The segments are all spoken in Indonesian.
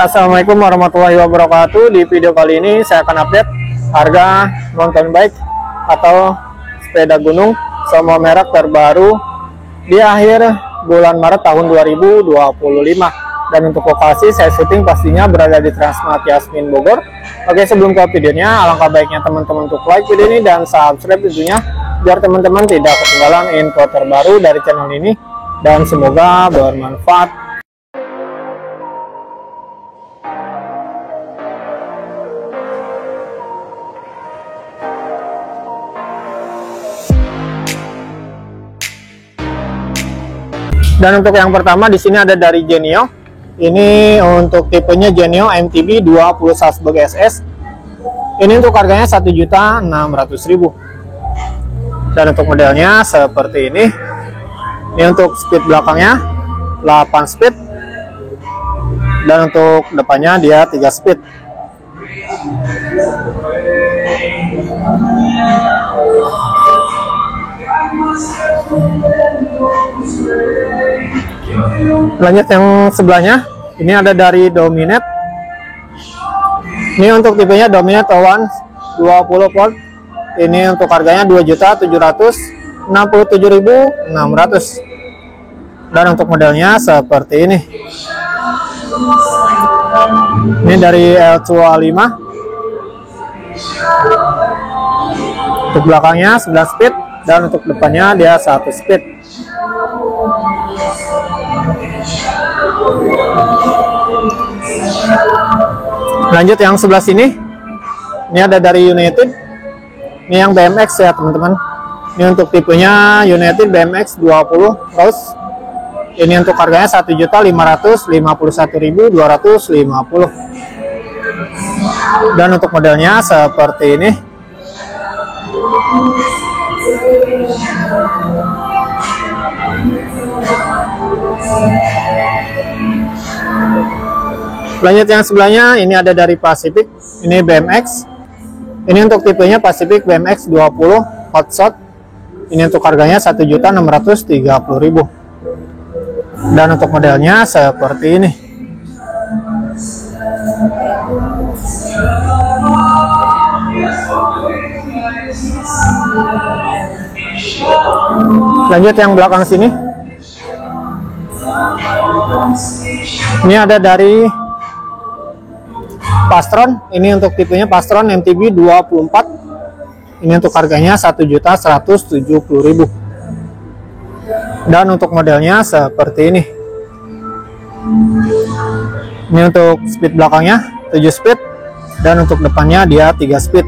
Assalamualaikum warahmatullahi wabarakatuh. Di video kali ini saya akan update harga mountain bike atau sepeda gunung semua merek terbaru di akhir bulan Maret tahun 2025. Dan untuk lokasi saya syuting pastinya berada di Transmart Yasmin Bogor. Oke, sebelum ke videonya, alangkah baiknya teman-teman untuk like video ini dan subscribe tentunya, biar teman-teman tidak ketinggalan info terbaru dari channel ini, dan semoga bermanfaat. Dan untuk yang pertama di sini ada dari Genio. Ini untuk tipenya Genio MTB 20 Salzburg SS. Ini untuk harganya 1.600.000. Dan untuk modelnya seperti ini. Ini untuk speed belakangnya 8 speed. Dan untuk depannya dia 3 speed. Lanjut yang sebelahnya, ini ada dari Dominate. Ini untuk tipenya Dominate One 20 volt. Ini untuk harganya 2.767.600. Dan untuk modelnya seperti ini. Ini dari L25. Untuk belakangnya 9 speed. Dan untuk depannya dia 1 speed. Lanjut yang sebelah sini. Ini ada dari United. Ini yang BMX ya teman-teman. Ini untuk tipenya United BMX 20 Rose. Ini untuk harganya 1.551.250. Dan untuk modelnya seperti ini. Lanjut yang sebelahnya, ini ada dari Pacific. Ini BMX. Ini untuk tipenya Pacific BMX 20 Hotshot. Ini untuk harganya 1.630.000. Dan untuk modelnya seperti ini. Lanjut yang belakang sini. Ini ada dari Pastron. Ini untuk tipenya Pastron MTB 24. Ini untuk harganya 1.170.000. Dan untuk modelnya seperti ini. Ini untuk speed belakangnya 7 speed. Dan untuk depannya dia 3 speed.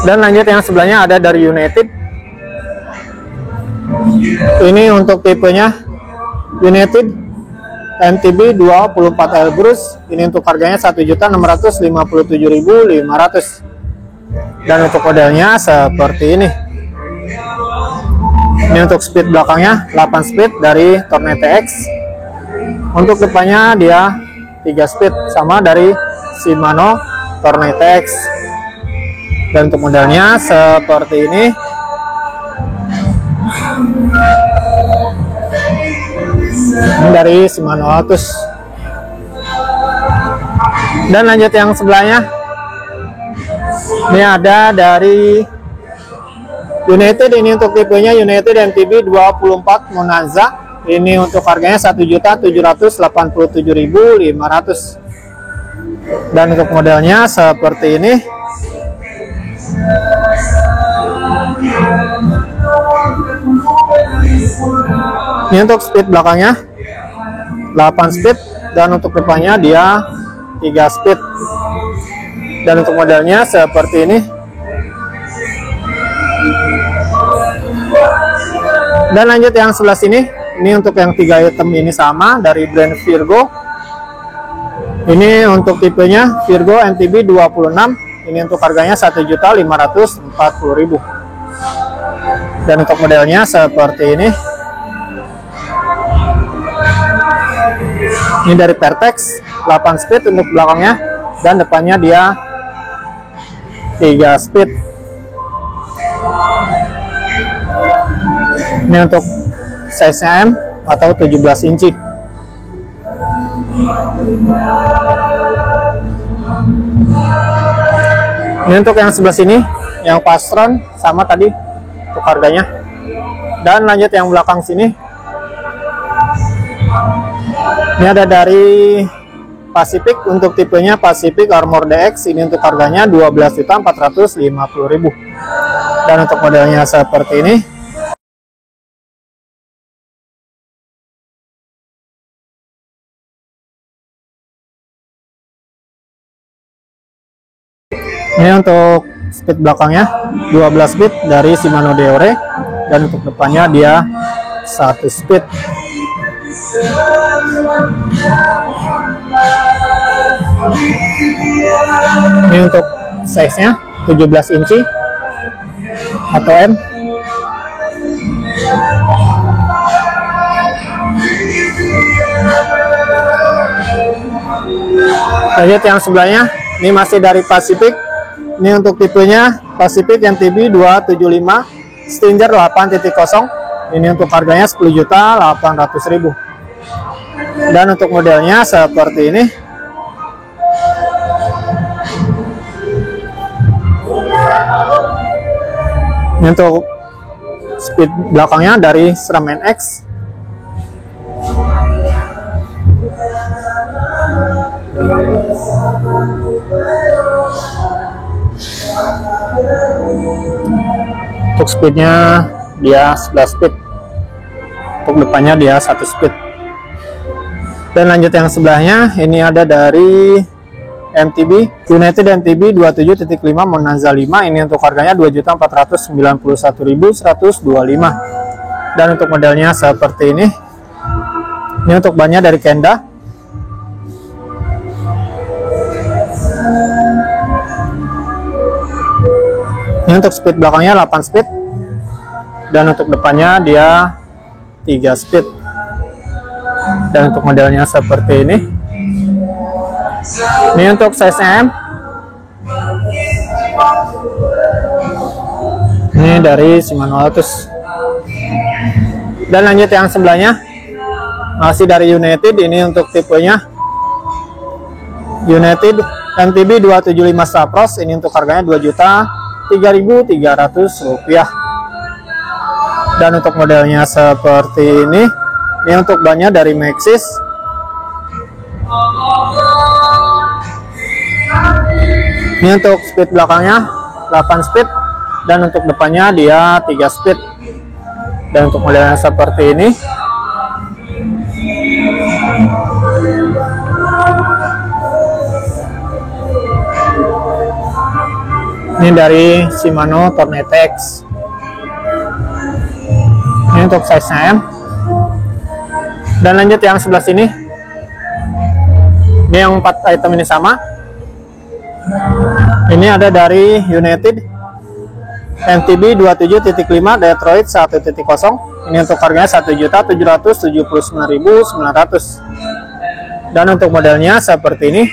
Dan lanjut yang sebelahnya ada dari United. Ini untuk tipenya United MTB 24 Elbrus. Ini untuk harganya 1.657.500. Dan untuk modelnya seperti ini. Ini untuk speed belakangnya 8 speed dari Tornete X. Untuk depannya dia 3 speed sama dari Shimano Tornete X. Dan untuk modelnya seperti ini. Ini dari Shimano Altus. Dan lanjut yang sebelahnya. Ini ada dari United. Ini untuk tipenya United MTB 24 Monza. Ini untuk harganya 1.787.500. Dan untuk modelnya seperti ini. Ini untuk speed belakangnya 8 speed. Dan untuk depannya dia 3 speed. Dan untuk modelnya seperti ini. Dan lanjut yang sebelah sini. Ini untuk yang 3 item ini sama dari brand Virgo. Ini untuk tipenya Virgo MTB 26. Ini untuk harganya 1.540.000. Dan untuk modelnya seperti ini. Ini dari Pertex. 8 speed untuk belakangnya, dan depannya dia 3 speed. Ini untuk size-nya M atau 17 inci. Ini untuk yang sebelah sini, yang Pastron sama tadi untuk harganya. Dan lanjut yang belakang sini. Ini ada dari Pacific, untuk tipenya Pacific Armor DX. Ini untuk harganya 12.450.000. Dan untuk modelnya seperti ini. Ini untuk speed belakangnya 12 speed dari Shimano Deore, dan untuk depannya dia 1 speed. Ini untuk size-nya 17 inci atau M. Lanjut yang sebelahnya, ini masih dari Pacific. Ini untuk tipenya Pacific MTB 275 Stinger 8.0. Ini untuk harganya 10.800.000. Dan untuk modelnya seperti ini. Ini untuk speed belakangnya dari SRAM NX. Untuk speednya dia 11 speed, untuk depannya dia 1 speed. Dan lanjut yang sebelahnya, ini ada dari MTB United MTB 27.5 Monanza 5. Ini untuk harganya 2.491.125. Dan untuk modelnya seperti ini. Ini untuk bannya dari Kenda. Ini untuk speed belakangnya 8 speed, dan untuk depannya dia 3 speed. Dan untuk modelnya seperti ini. Ini untuk size M. Ini dari Shimano Altus. Dan lanjut yang sebelahnya, masih dari United. Ini untuk tipenya United MTB 275 Sapros. Ini untuk harganya 2.300.300 rupiah. Dan untuk modelnya seperti ini. Ini untuk bannya dari Maxxis. Ini untuk speed belakangnya 8 speed, dan untuk depannya dia 3 speed. Dan untuk modelnya seperti ini. Ini dari Shimano Tornetex. Ini untuk size-nya M. Dan lanjut yang sebelah sini. Ini yang 4 item ini sama. Ini ada dari United MTB 27.5 Detroit 1.0. Ini untuk harganya 1.779.900. Dan untuk modelnya seperti ini.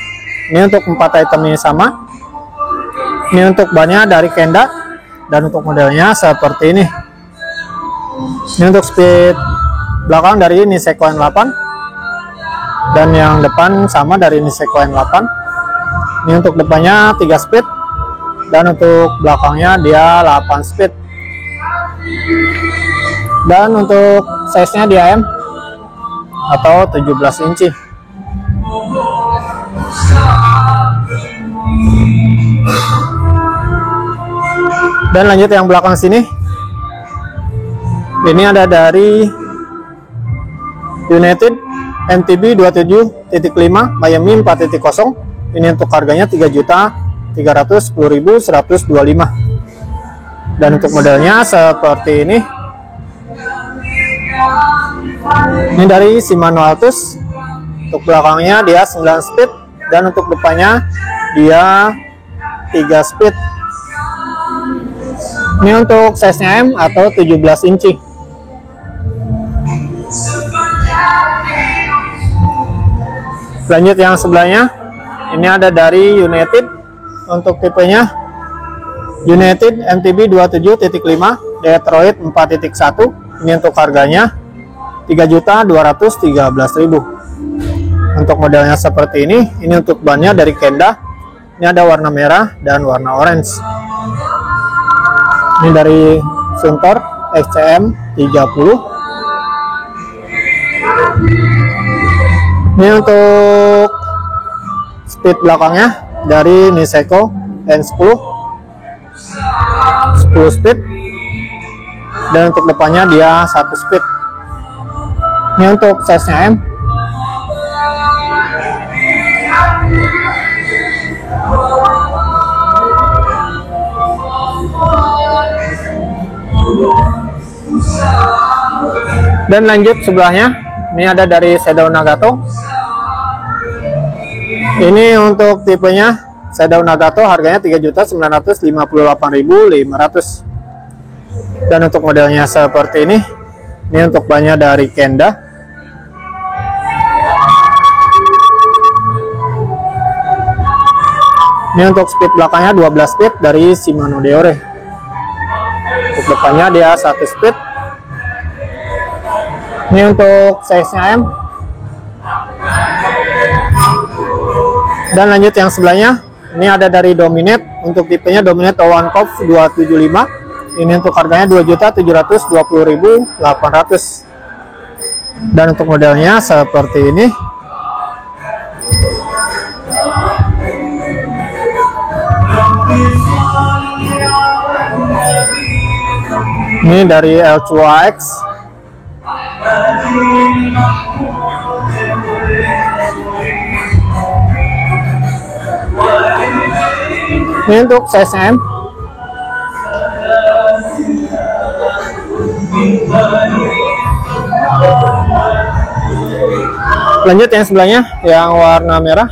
Ini untuk 4 item ini sama. Ini untuk bannya dari Kenda, dan untuk modelnya seperti ini. Ini untuk speed belakang dari Niseko N8, dan yang depan sama dari Niseko N8. Ini untuk depannya 3 speed, dan untuk belakangnya dia 8 speed. Dan untuk size-nya dia M atau 17 inci. Dan lanjut yang belakang sini. Ini ada dari United MTB 27.5 Miami 4.0. Ini untuk harganya 3.310.125. Dan untuk modelnya seperti ini. Ini dari Shimano Altus. Untuk belakangnya dia 9 speed, dan untuk depannya dia 3 speed. Ini untuk size-nya M atau 17 inci. Lanjut yang sebelahnya, ini ada dari United untuk tipenya United MTB 27.5 Detroit 4.1. Ini untuk harganya 3.213.000. Untuk modelnya seperti ini untuk bannya dari Kenda. Ini ada warna merah dan warna orange. Ini dari Suntor XCM 30. Ini untuk speed belakangnya dari Niseko N10 speed, dan untuk depannya dia 1 speed. Ini untuk size nya M. Dan lanjut sebelahnya, ini ada dari Shadow Nagato. Ini untuk tipenya Shadow Nagato, harganya 3.958.500. Dan untuk modelnya seperti ini untuk bannya dari Kenda. Ini untuk speed belakangnya 12 speed dari Shimano Deore. Untuk depannya dia 1 speed. Ini untuk size nya M. Dan lanjut yang sebelahnya, ini ada dari Dominate untuk tipenya Dominate One Cove 275. Ini untuk harganya 2.720.800. Dan untuk modelnya seperti ini. Ini dari L2X. Ini untuk size M. Lanjut yang sebelahnya yang warna merah.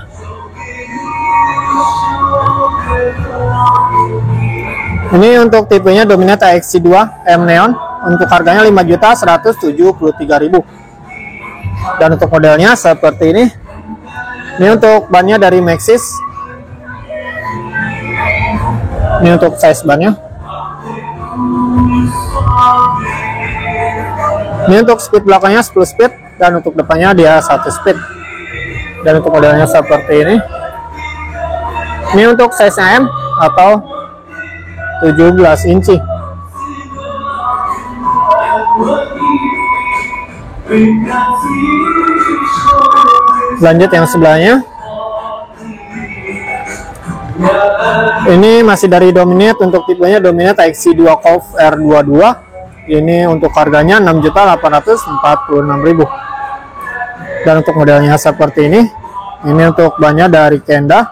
Ini untuk tipenya Dominate AXC2 M Neon untuk harganya 5.173.000. Dan untuk modelnya seperti ini. Ini untuk bannya dari Maxxis. Ini untuk size bannya. Ini untuk speed belakangnya 10 speed dan untuk depannya dia 1 speed. Dan untuk modelnya seperti ini. Ini untuk size M atau 17 inci. Lanjut yang sebelahnya. Ini masih dari Dominate untuk tipenya Dominate AXC2 Cove R22. Ini untuk harganya 6.846.000. Dan untuk modelnya seperti ini. Ini untuk bannya dari Kenda.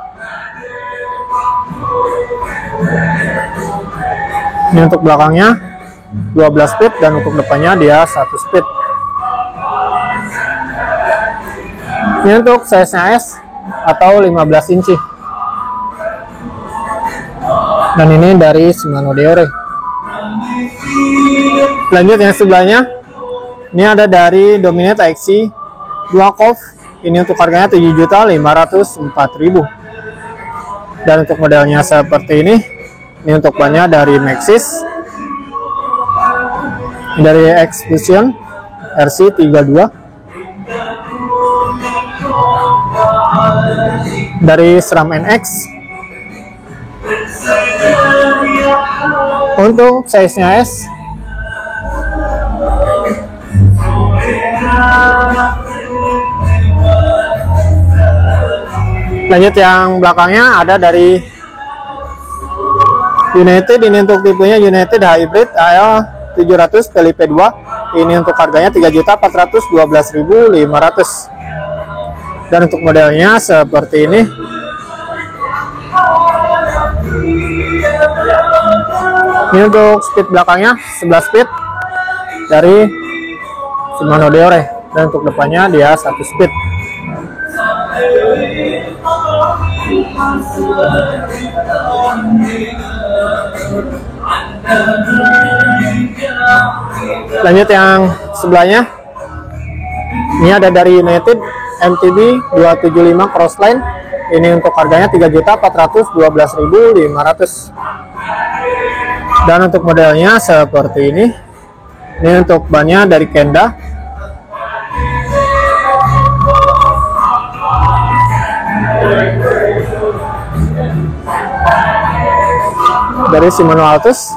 Ini untuk belakangnya 12 speed dan untuk depannya dia 1 speed. Ini untuk size S atau 15 inci. Dan ini dari Shimano Deore. Lanjut yang sebelahnya, ini ada dari Dominate AXC2 Cove. Ini untuk harganya 7.504.000. Dan untuk modelnya seperti ini. Ini untuk bannya dari Maxxis. Dari Explosion RC32. Dari SRAM NX. Untuk size-nya S. Lanjut yang belakangnya ada dari United. Ini untuk tipenya United Hybrid AL 700 P2. Ini untuk harganya 3.412.500. Dan untuk modelnya seperti ini. Ini untuk speed belakangnya 11 speed dari Shimano Deore. Dan untuk depannya dia 1 speed. Lanjut yang sebelahnya. Ini ada dari United MTB 275 Crossline. Ini untuk harganya 3.412.500. Dan untuk modelnya seperti ini. Ini untuk bannya dari Kenda. Dari Shimano Altus.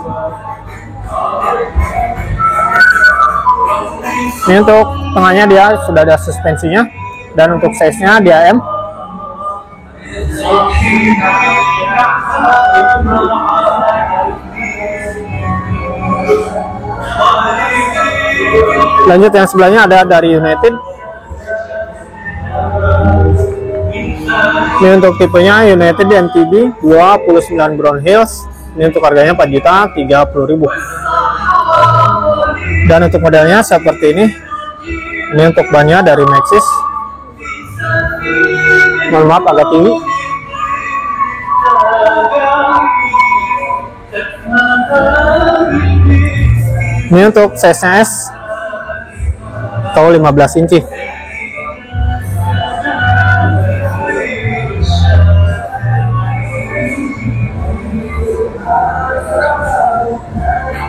Ini untuk tengahnya dia sudah ada suspensinya, dan untuk size-nya dia M. Lanjut yang sebelahnya ada dari United. Ini untuk tipenya United MTB 29 Brown Hills. Ini untuk harganya 4.030.000. Dan untuk modelnya seperti ini. Ini untuk bannya dari Maxxis. Mohon maaf agak tinggi. Ini untuk size-nya S atau 15 inci.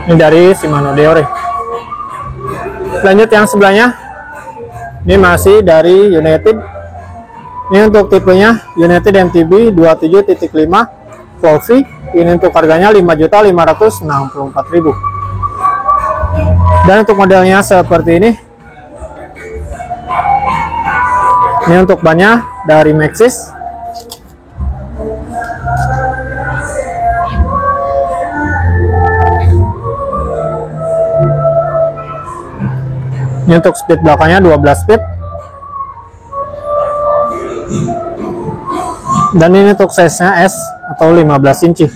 Ini dari Shimano Deore. Lanjut yang sebelahnya. Ini masih dari United. Ini untuk tipenya United MTB 27.5 Flowy. Ini untuk harganya 5.564.000. Dan untuk modelnya seperti ini. Ini untuk bannya dari Maxxis. Ini untuk speed belakangnya 12 speed. Dan ini untuk size-nya S atau 15 inci.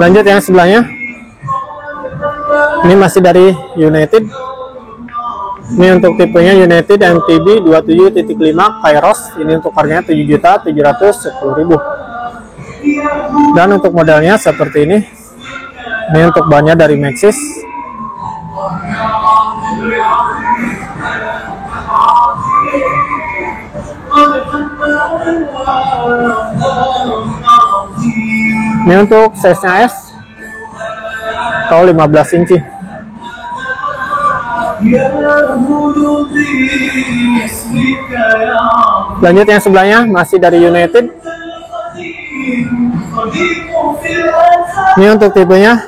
Lanjut yang sebelahnya. Ini masih dari United. Ini untuk tipenya United MTB 27.5 Kairos. Ini untuk harganya 7.710.000. Dan untuk modelnya seperti ini. Ini untuk bannya dari Maxxis. Ini untuk size-nya S atau 15 inci. Lanjut yang sebelahnya masih dari United. Ini untuk tipenya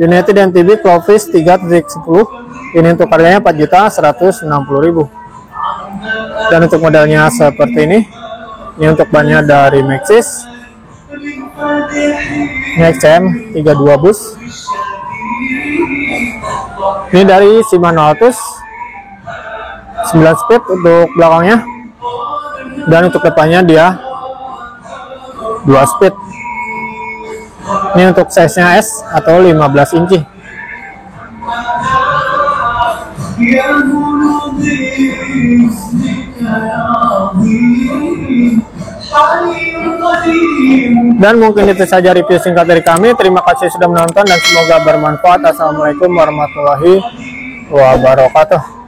United MTB Clovis 3.10. Ini untuk harganya 4.160.000. Dan untuk modelnya seperti ini. Ini untuk bannya dari Maxxis. Ini XCM 32 bus. Ini dari Shimano Altus 9 speed untuk belakangnya. Dan untuk depannya dia 2 speed. Ini untuk size-nya S atau 15 inci. Dan mungkin itu saja review singkat dari kami. Terima kasih sudah menonton dan semoga bermanfaat. Assalamualaikum warahmatullahi wabarakatuh.